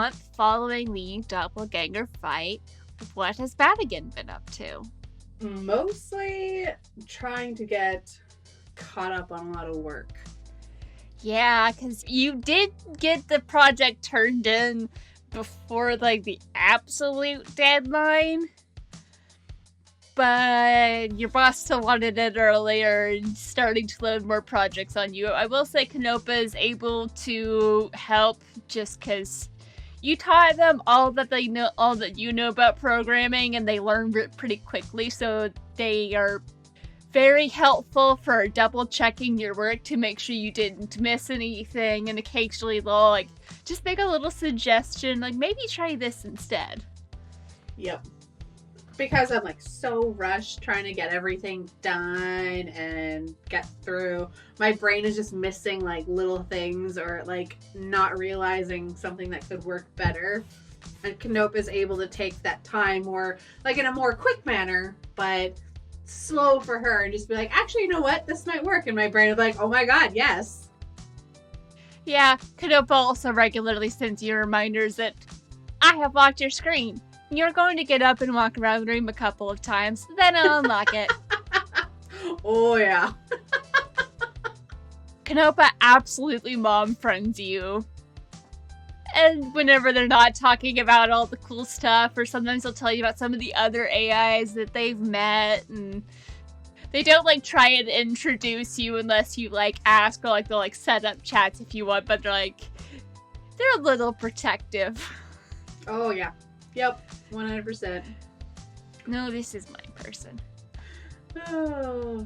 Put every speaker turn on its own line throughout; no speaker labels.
month following the doppelganger fight, what has Madigan been up to?
Mostly trying to get caught up on a lot of work.
Yeah, because you did get the project turned in before, like, the absolute deadline. But your boss still wanted it earlier and starting to load more projects on you. I will say Canopa is able to help just because you taught them all that they know, all that you know about programming, and they learn it pretty quickly, so they are very helpful for double checking your work to make sure you didn't miss anything, and occasionally they'll like just make a little suggestion, like maybe try this instead.
Yep. Because I'm like so rushed trying to get everything done and get through. My brain is just missing like little things or like not realizing something that could work better. And Canopa is able to take that time more like in a more quick manner, but slow for her and just be like, actually, you know what? This might work. And my brain is like, oh my god, yes.
Yeah, Canopa also regularly sends you reminders that I have locked your screen. You're going to get up and walk around the room a couple of times, then I'll unlock it.
Oh, yeah.
Canopa absolutely mom friends you. And whenever they're not talking about all the cool stuff, or sometimes they'll tell you about some of the other AIs that they've met, and they don't, like, try and introduce you unless you, like, ask, or, like, they'll, like, set up chats if you want, but they're, like, they're a little protective.
Oh, yeah. Yep, 100%.
No, this is my person.
Oh.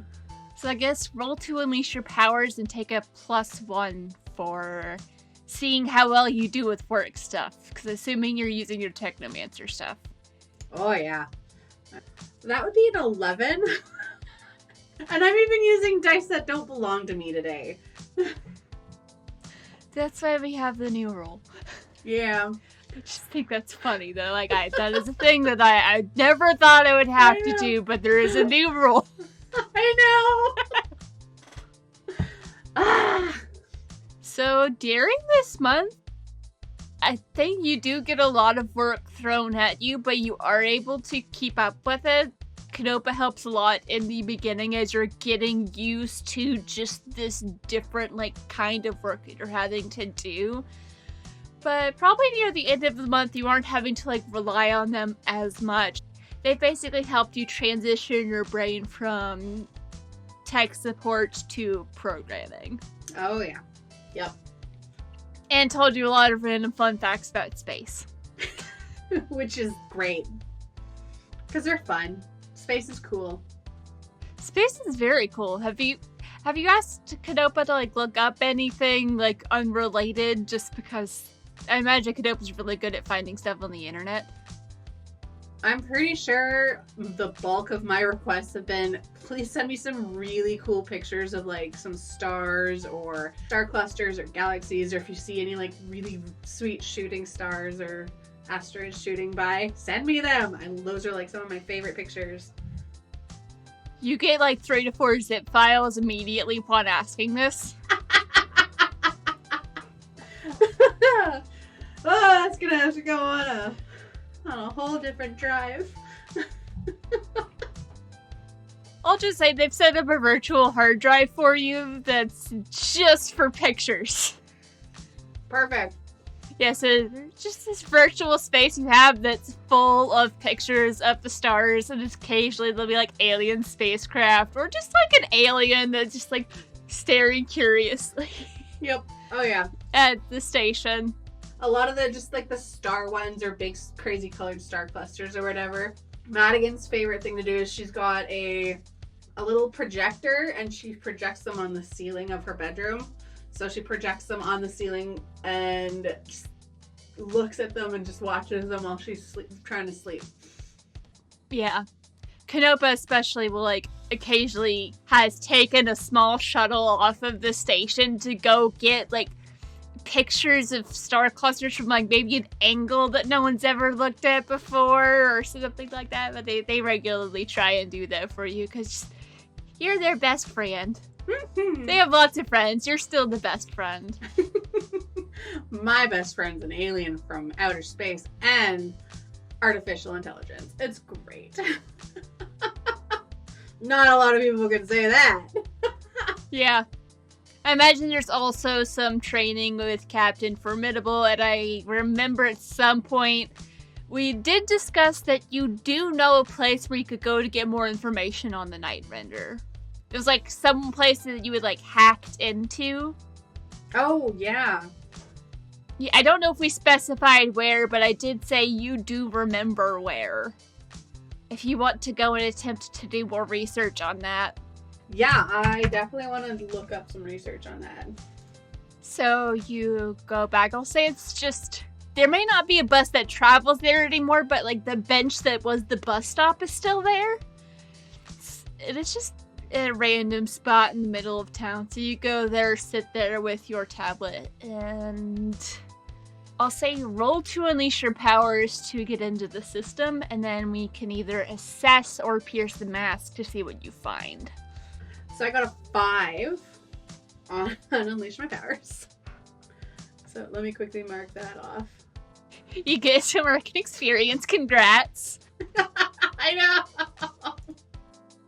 So I guess roll to unleash your powers and take a +1 for seeing how well you do with work stuff. Because assuming you're using your Technomancer stuff.
Oh, yeah. That would be an 11. And I'm even using dice that don't belong to me today.
That's why we have the new rule.
Yeah.
I just think that's funny though. Like, that is a thing that I never thought I would have to do, but there is a new rule.
I know.
So during this month, I think you do get a lot of work thrown at you, but you are able to keep up with it. Canopa helps a lot in the beginning as you're getting used to just this different, like, kind of work that you're having to do. But probably near the end of the month, you aren't having to, like, rely on them as much. They basically helped you transition your brain from tech support to programming.
Oh, yeah. Yep.
And told you a lot of random fun facts about space.
Which is great. Because they're fun. Space is cool.
Space is very cool. Have you asked Canopa to, like, look up anything, like, unrelated, just because I imagine Canopa's really good at finding stuff on the internet?
I'm pretty sure the bulk of my requests have been, please send me some really cool pictures of, like, some stars or star clusters or galaxies, or if you see any, like, really sweet shooting stars or asteroids shooting by, send me them! And those are, like, some of my favorite pictures.
You get, like, 3 to 4 zip files immediately upon asking this.
Oh, that's gonna have to go on a whole different drive.
I'll just say they've set up a virtual hard drive for you that's just for pictures.
Perfect.
Yeah, so just this virtual space you have that's full of pictures of the stars, and occasionally there'll be, like, alien spacecraft, or just, like, an alien that's just, like, staring curiously.
Yep. Oh, yeah.
At the station.
A lot of the, just, like, the star ones or big, crazy colored star clusters or whatever. Madigan's favorite thing to do is she's got a little projector, and she projects them on the ceiling of her bedroom. So she projects them on the ceiling and just looks at them and just watches them while she's trying to sleep.
Yeah. Canopa especially will, like, occasionally has taken a small shuttle off of the station to go get, like, pictures of star clusters from, like, maybe an angle that no one's ever looked at before or something like that. But they regularly try and do that for you because you're their best friend. They have lots of friends. You're still the best friend.
My best friend's an alien from outer space and artificial intelligence. It's great. Not a lot of people can say that.
Yeah. I imagine there's also some training with Captain Formidable, and I remember at some point we did discuss that you do know a place where you could go to get more information on the Night Render. It was like some place that you had like hacked into.
Oh, yeah.
Yeah, I don't know if we specified where, but I did say you do remember where. If you want to go and attempt to do more research on that.
Yeah, I definitely want to look up some research on that.
So you go back. I'll say it's just... There may not be a bus that travels there anymore, but like the bench that was the bus stop is still there. It's just a random spot in the middle of town. So you go there, sit there with your tablet, and I'll say roll to unleash your powers to get into the system, and then we can either assess or pierce the mask to see what you find.
So I got a 5 on unleash my powers. So let me quickly mark that off.
You get some American experience. Congrats.
I know.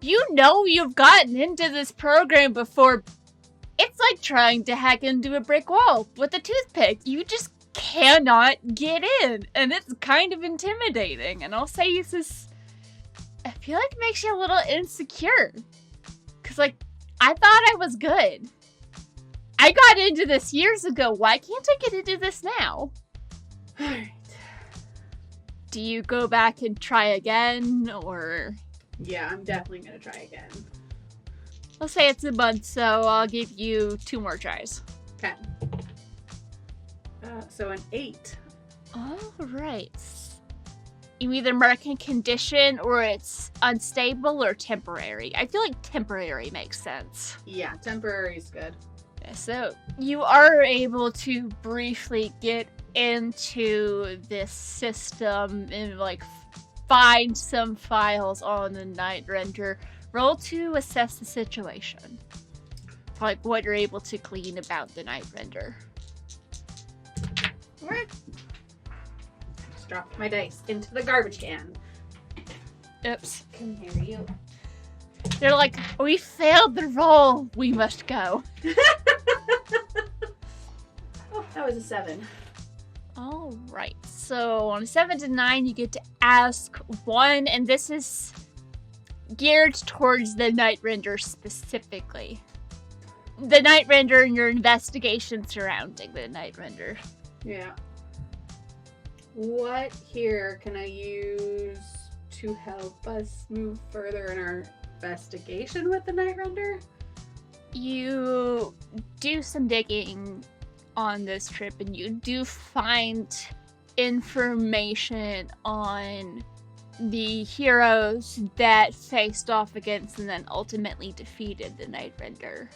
You know you've gotten into this program before. It's like trying to hack into a brick wall with a toothpick. You just cannot get in. And it's kind of intimidating. And I'll say this is... I feel like it makes you a little insecure. Because, like, I thought I was good. I got into this years ago. Why can't I get into this now?
Alright.
Do you go back and try again, or...
Yeah, I'm definitely going to try again.
I'll say it's a month, so I'll give you 2 more tries.
Okay. So an 8.
Alright. You either mark a condition, or it's unstable, or temporary. I feel like temporary makes sense.
Yeah, temporary is good.
So, you are able to briefly get into this system and, like, find some files on the Night Render. Roll to assess the situation. Like, what you're able to glean about the Night Render.
Just dropped my dice into the garbage can.
Oops.
Come here, you.
They're like, we failed the roll. We must go.
Oh, that was a 7.
Alright, so on a 7 to 9, you get to ask one, and this is geared towards the Night Render specifically. The Night Render and your investigation surrounding the Night Render.
Yeah. What here can I use to help us move further in our investigation with the Night Render?
You do some digging on this trip, and you do find information on the heroes that faced off against and then ultimately defeated the Night Render.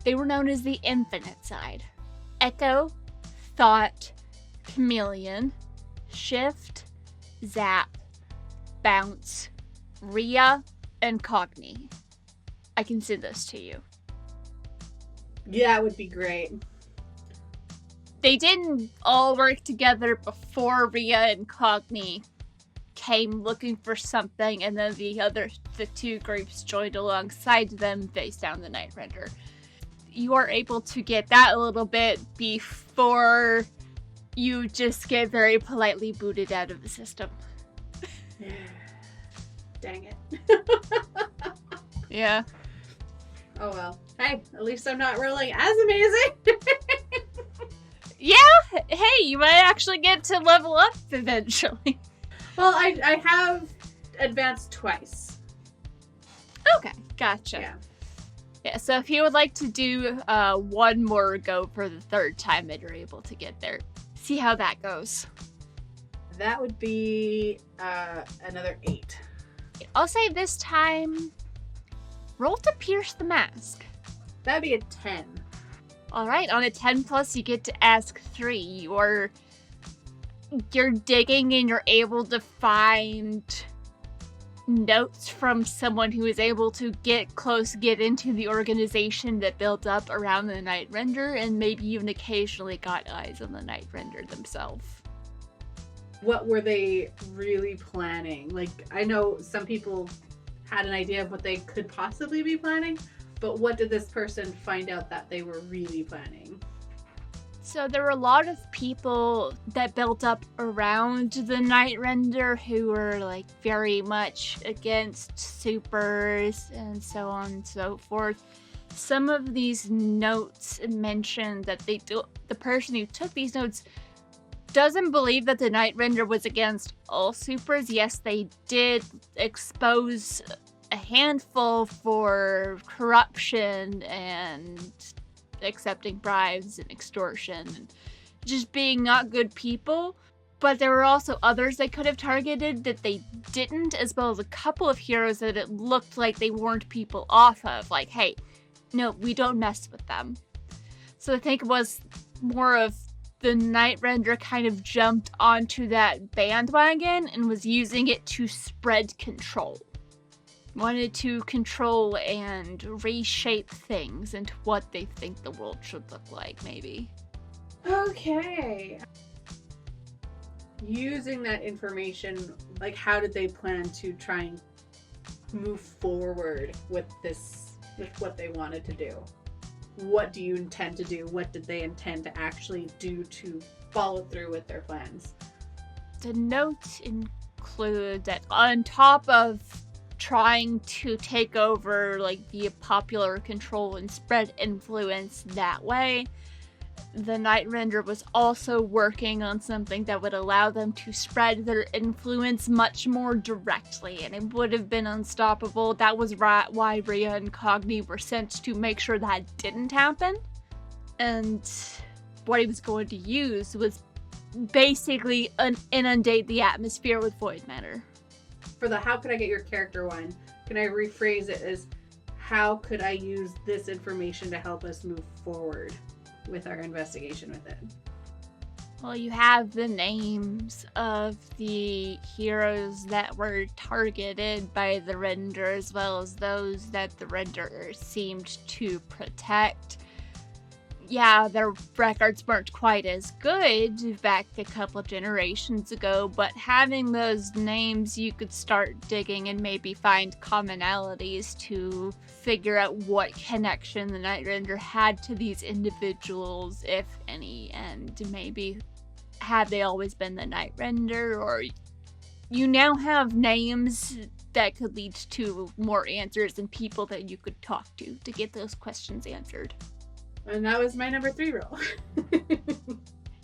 They were known as the Infinite Side. Echo, Thought, Chameleon, Shift, Zap, Bounce, Rhea, and Cogni. I can send this to you.
Yeah, it would be great.
They didn't all work together before Rhea and Cogni came looking for something, and then the 2 groups joined alongside them, faced down the Night Render. You are able to get that a little bit before you just get very politely booted out of the system.
Dang it.
Yeah.
Oh well. Hey, at least I'm not rolling as amazing.
Yeah, hey, you might actually get to level up eventually.
Well, I have advanced twice.
Okay, gotcha.
Yeah.
Yeah, so if you would like to do one more go for the 3rd time that you're able to get there, see how that goes.
That would be another 8.
I'll say this time, roll to pierce the mask.
That'd be a 10.
Alright, on a 10 plus, you get to ask 3. You're digging and you're able to find notes from someone who was able to get into the organization that built up around the Night Render, and maybe even occasionally got eyes on the Night Render themselves.
What were they really planning? Like, I know some people had an idea of what they could possibly be planning, but what did this person find out that they were really planning?
So there were a lot of people that built up around the Night Render who were like very much against supers and so on and so forth. Some of these notes mentioned that the person who took these notes doesn't believe that the Night Render was against all supers. Yes, they did expose a handful for corruption and accepting bribes and extortion and just being not good people, but there were also others they could have targeted that they didn't, as well as a couple of heroes that it looked like they warned people off of, like, hey, no, we don't mess with them. So I think it was more of the Night Render kind of jumped onto that bandwagon and was using it to spread control. Wanted to control and reshape things into what they think the world should look like, maybe.
Okay. Using that information, like, how did they plan to try and move forward with this, with what they wanted to do? What do you intend to do? What did they intend to actually do to follow through with their plans?
The notes include that on top of trying to take over, like, the popular control and spread influence that way, the Night Render was also working on something that would allow them to spread their influence much more directly, and it would have been unstoppable. That was why Rhea and Cogni were sent, to make sure that didn't happen. And what he was going to use was basically inundate the atmosphere with void matter.
For the how could I get your character one, can I rephrase it as how could I use this information to help us move forward with our investigation with it?
Well, you have the names of the heroes that were targeted by the Render, as well as those that the Render seemed to protect. Yeah, their records weren't quite as good back a couple of generations ago, but having those names, you could start digging and maybe find commonalities to figure out what connection the Night Render had to these individuals, if any, and maybe have they always been the Night Render, or you now have names that could lead to more answers and people that you could talk to get those questions answered.
And that was my number 3 roll.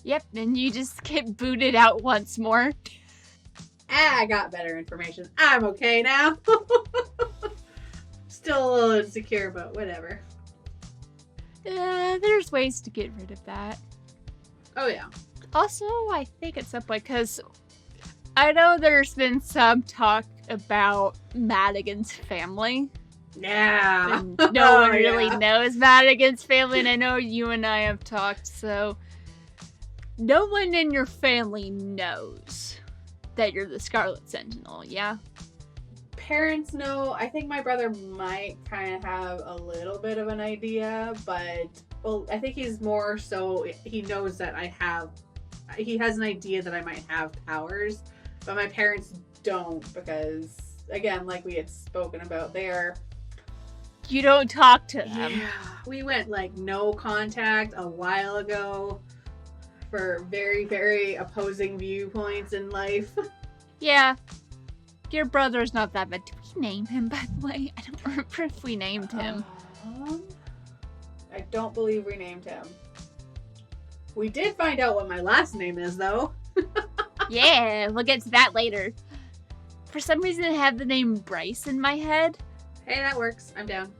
Yep, and you just get booted out once more.
I got better information. I'm okay now. Still a little insecure, but whatever.
There's ways to get rid of that.
Oh, yeah.
Also, I think at some point, because I know there's been some talk about Madigan's family.
Yeah.
And no one really knows Madigan's family, and I know you and I have talked, so no one in your family knows that you're the Scarlet Sentinel, yeah?
Parents know. I think my brother might kind of have a little bit of an idea, but well, I think he's more so he knows that he has an idea that I might have powers, but my parents don't, because again, like we had spoken about,
you don't talk to them.
Yeah, we went like no contact a while ago for very, very opposing viewpoints in life.
Yeah. Your brother's not that bad. Did we name him, by the way? I don't remember if we named him.
I don't believe we named him. We did find out what my last name is, though.
Yeah, we'll get to that later. For some reason, I have the name Bryce in my head.
Hey, that works. I'm down.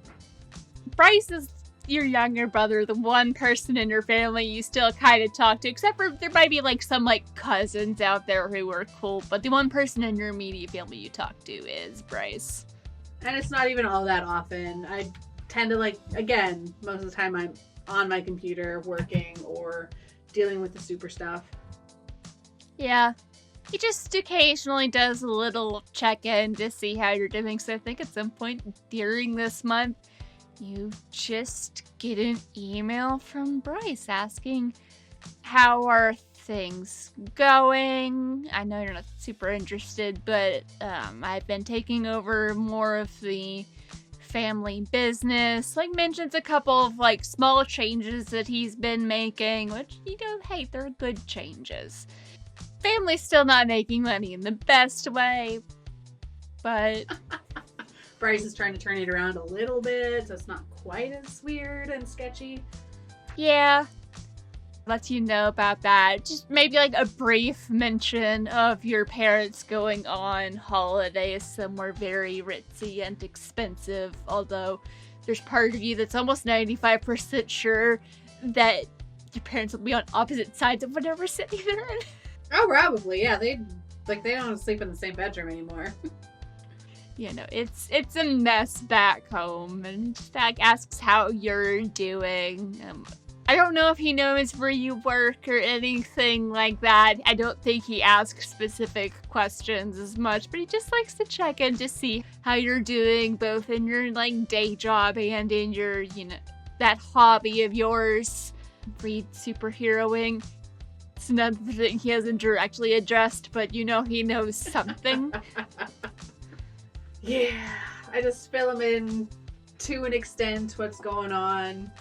Bryce is your younger brother, the one person in your family you still kind of talk to, except for there might be like some like cousins out there who are cool, but the one person in your immediate family you talk to is Bryce.
And it's not even all that often. I tend to again, most of the time I'm on my computer working or dealing with the super stuff.
Yeah. He just occasionally does a little check-in to see how you're doing. So I think at some point during this month, you just get an email from Bryce asking, how are things going? I know you're not super interested, but I've been taking over more of the family business. Like, mentions a couple of, like, small changes that he's been making, which, you know, hey, they're good changes. Family's still not making money in the best way, but...
Bryce is trying to turn it around a little bit, so it's not quite as weird and sketchy.
Yeah. Lets you know about that. Just maybe like a brief mention of your parents going on holidays somewhere very ritzy and expensive, although there's part of you that's almost 95% sure that your parents will be on opposite sides of whatever city they're in.
Oh, probably, yeah. They don't sleep in the same bedroom anymore.
You know, it's a mess back home, and Stag asks how you're doing. I don't know if he knows where you work or anything like that. I don't think he asks specific questions as much, but he just likes to check in to see how you're doing, both in your, like, day job and in your, you know, that hobby of yours, read superheroing. It's another thing he hasn't directly addressed, but you know he knows something.
Yeah, I just fill him in to an extent what's going on.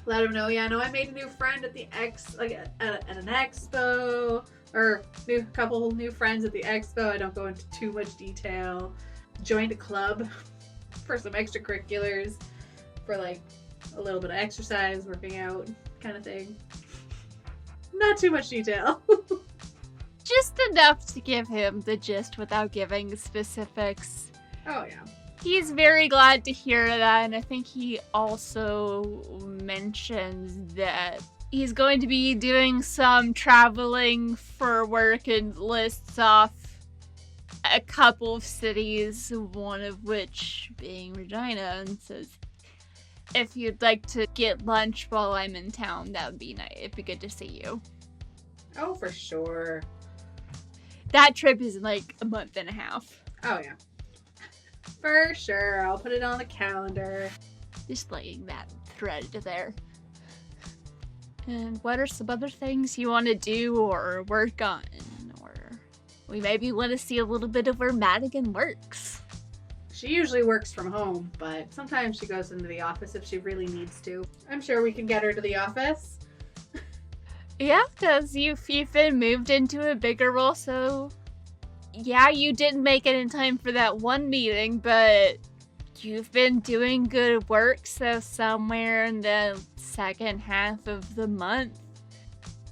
Let him know, yeah, no, I made a new friend at the at an expo, or couple new friends at the expo. I don't go into too much detail. Joined a club for some extracurriculars, for like a little bit of exercise, working out, kind of thing. Not too much detail.
Just enough to give him the gist without giving specifics.
Oh, yeah.
He's very glad to hear that, and I think he also mentions that he's going to be doing some traveling for work and lists off a couple of cities, one of which being Regina, and says, if you'd like to get lunch while I'm in town, that would be nice. It'd be good to see you.
Oh, for sure.
That trip is in like a month and a half.
Oh, yeah. For sure. I'll put it on the calendar.
Just laying that thread there. And what are some other things you want to do or work on? Or we maybe want to see a little bit of where Madigan works.
She usually works from home, but sometimes she goes into the office if she really needs to. I'm sure we can get her to the office.
Yeah, because you've been moved into a bigger role, so... Yeah, you didn't make it in time for that one meeting, but you've been doing good work, so somewhere in the second half of the month,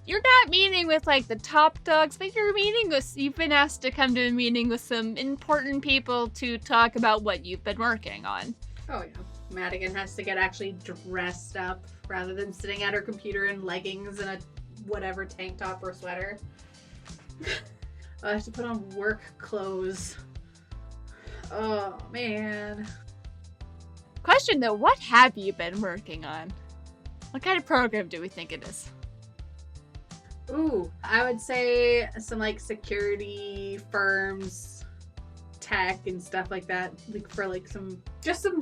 you're not meeting with, like, the top dogs, but you've been asked to come to a meeting with some important people to talk about what you've been working on.
Oh, yeah. Madigan has to get actually dressed up rather than sitting at her computer in leggings and a whatever tank top or sweater. I have to put on work clothes. Oh, man.
Question, though, what have you been working on? What kind of program do we think it is?
Ooh, I would say some, like, security firms, tech and stuff like that. Like, for, like, some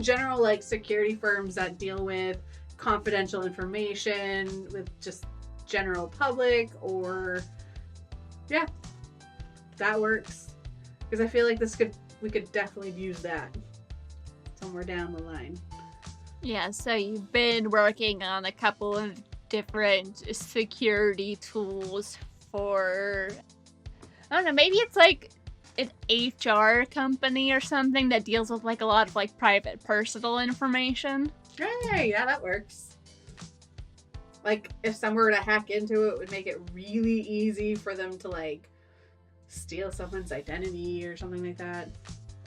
general, like, security firms that deal with confidential information with just general public, or... Yeah. That works. Because I feel like we could definitely use that somewhere down the line.
Yeah, so you've been working on a couple of different security tools for, I don't know, maybe it's like an HR company or something that deals with like a lot of like private personal information.
Hey, yeah, that works. Like, if someone were to hack into it, it would make it really easy for them to like steal someone's identity or something like that,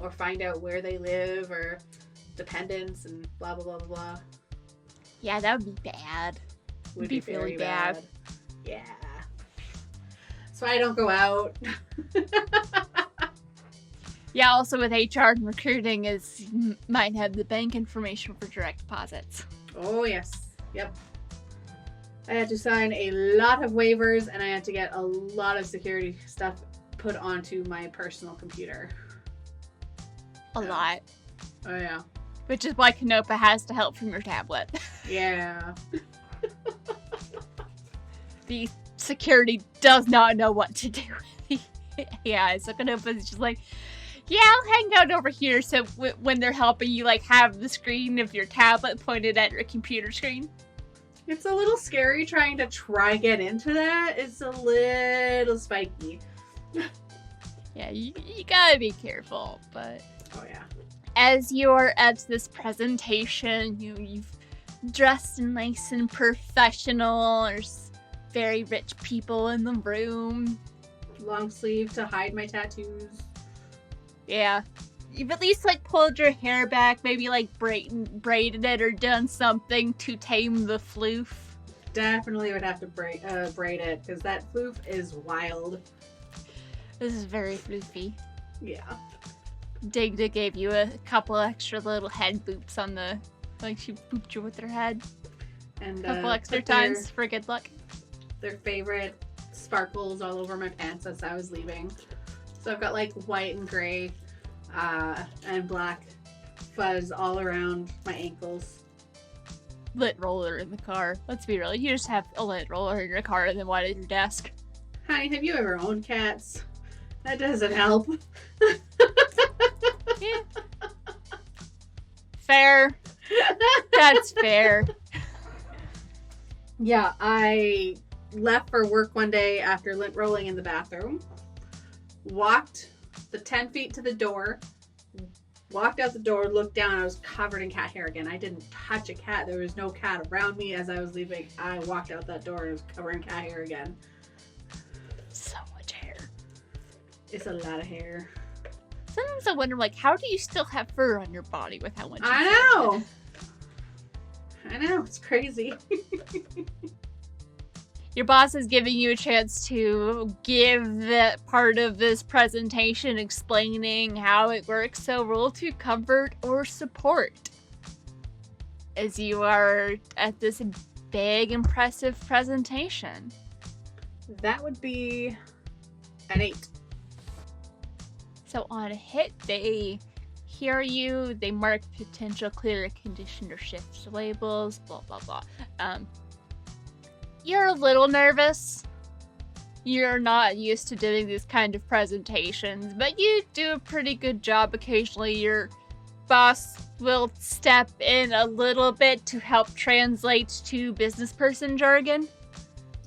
or find out where they live or dependents and blah blah blah blah blah.
Yeah, that would be bad.
Would
be really bad.
Yeah. So I don't go out.
Yeah, also with HR and recruiting is might have the bank information for direct deposits.
Oh yes. Yep. I had to sign a lot of waivers and I had to get a lot of security stuff put onto my personal computer.
A lot.
Oh, yeah.
Which is why Canopa has to help from your tablet.
Yeah.
The security does not know what to do. Yeah, so Canopa's just like, yeah, I'll hang out over here so when they're helping you, like, have the screen of your tablet pointed at your computer screen.
It's a little scary trying to get into that. It's a little spiky.
Yeah, you gotta be careful, but...
Oh, yeah.
As you're at this presentation, you've dressed nice and professional. There's very rich people in the room.
Long sleeve to hide my tattoos.
Yeah. You've at least, like, pulled your hair back, maybe, like, braided it or done something to tame the floof.
Definitely would have to braid it, because that floof is wild.
This is very floofy.
Yeah.
Digda gave you a couple extra little head boops on the... Like, she booped you with her head.
And
a couple extra times for good luck.
Their favorite sparkles all over my pants as I was leaving. So I've got, like, white and gray and black fuzz all around my ankles.
Lit roller in the car. Let's be real. You just have a lit roller in your car and then one at your desk.
Honey, have you ever owned cats? That doesn't help.
Yeah. Fair. That's fair.
Yeah, I left for work one day after lint rolling in the bathroom. Walked the 10 feet to the door. Walked out the door, looked down, I was covered in cat hair again. I didn't touch a cat. There was no cat around me as I was leaving. I walked out that door and I was covered in cat hair again.
So much hair.
It's a lot of hair.
Sometimes I wonder, like, how do you still have fur on your body with how much
I know! I know, it's crazy.
Your boss is giving you a chance to give that part of this presentation explaining how it works, so roll to comfort or support. As you are at this big, impressive presentation.
That would be an 8.
So on a hit, they hear you, they mark potential clear condition or shift labels, blah, blah, blah. You're a little nervous. You're not used to doing these kind of presentations, but you do a pretty good job. Occasionally your boss will step in a little bit to help translate to business person jargon.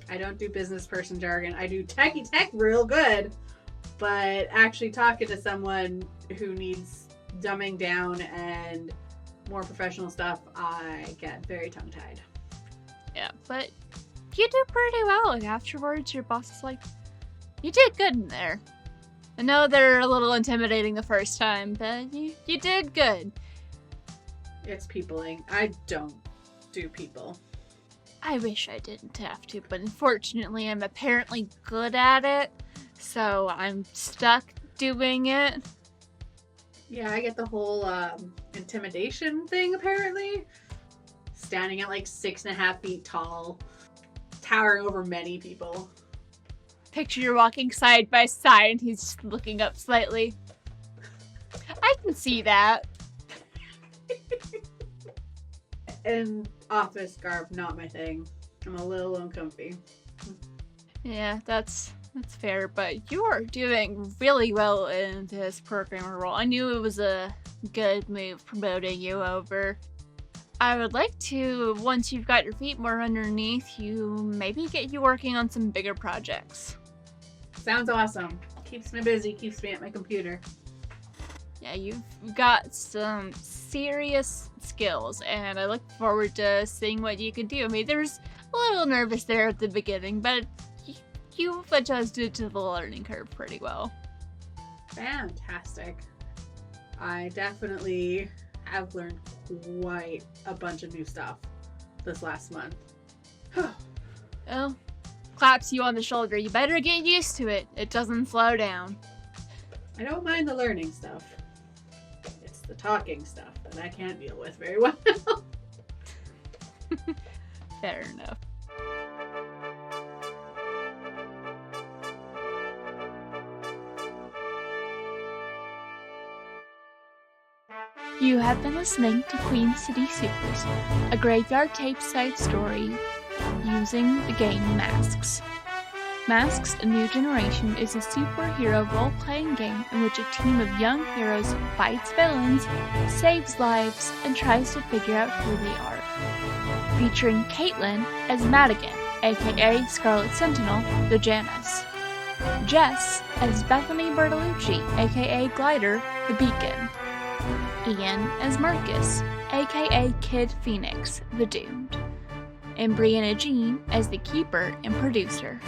I don't do business person jargon. I do techie tech real good, but actually talking to someone who needs dumbing down and more professional stuff, I get very tongue-tied.
Yeah, but you do pretty well, and afterwards your boss is like, you did good in there. I know they're a little intimidating the first time, but you did good.
It's peopling. I don't do people.
I wish I didn't have to, but unfortunately I'm apparently good at it, so I'm stuck doing it.
Yeah, I get the whole intimidation thing, apparently. Standing at like 6.5 feet tall, towering over many people.
Picture you're walking side by side and he's just looking up slightly. I can see that.
And office garb, not my thing. I'm a little uncomfy.
Yeah, that's fair, but you are doing really well in this programmer role. I knew it was a good move promoting you over. I would like to, once you've got your feet more underneath you, maybe get you working on some bigger projects.
Sounds awesome. Keeps me busy, keeps me at my computer.
Yeah, you've got some serious skills, and I look forward to seeing what you can do. I mean, there's a little nervous there at the beginning, but you've adjusted to the learning curve pretty well.
Fantastic. I definitely have learned quite a bunch of new stuff this last month.
Well, claps you on the shoulder. You better get used to it. It doesn't slow down.
I don't mind the learning stuff. It's the talking stuff that I can't deal with very well.
Fair enough. You have been listening to Queen City Supers, a graveyard tape-style story using the game Masks. Masks: A New Generation is a superhero role-playing game in which a team of young heroes fights villains, saves lives, and tries to figure out who they are. Featuring Caitlin as Madigan, aka Scarlet Sentinel, the Janus. Jess as Bethany Bertolucci, aka Glider, the Beacon. Ian as Marcus, aka Kid Phoenix, the Doomed. And Brianna Jean as the Keeper and Producer.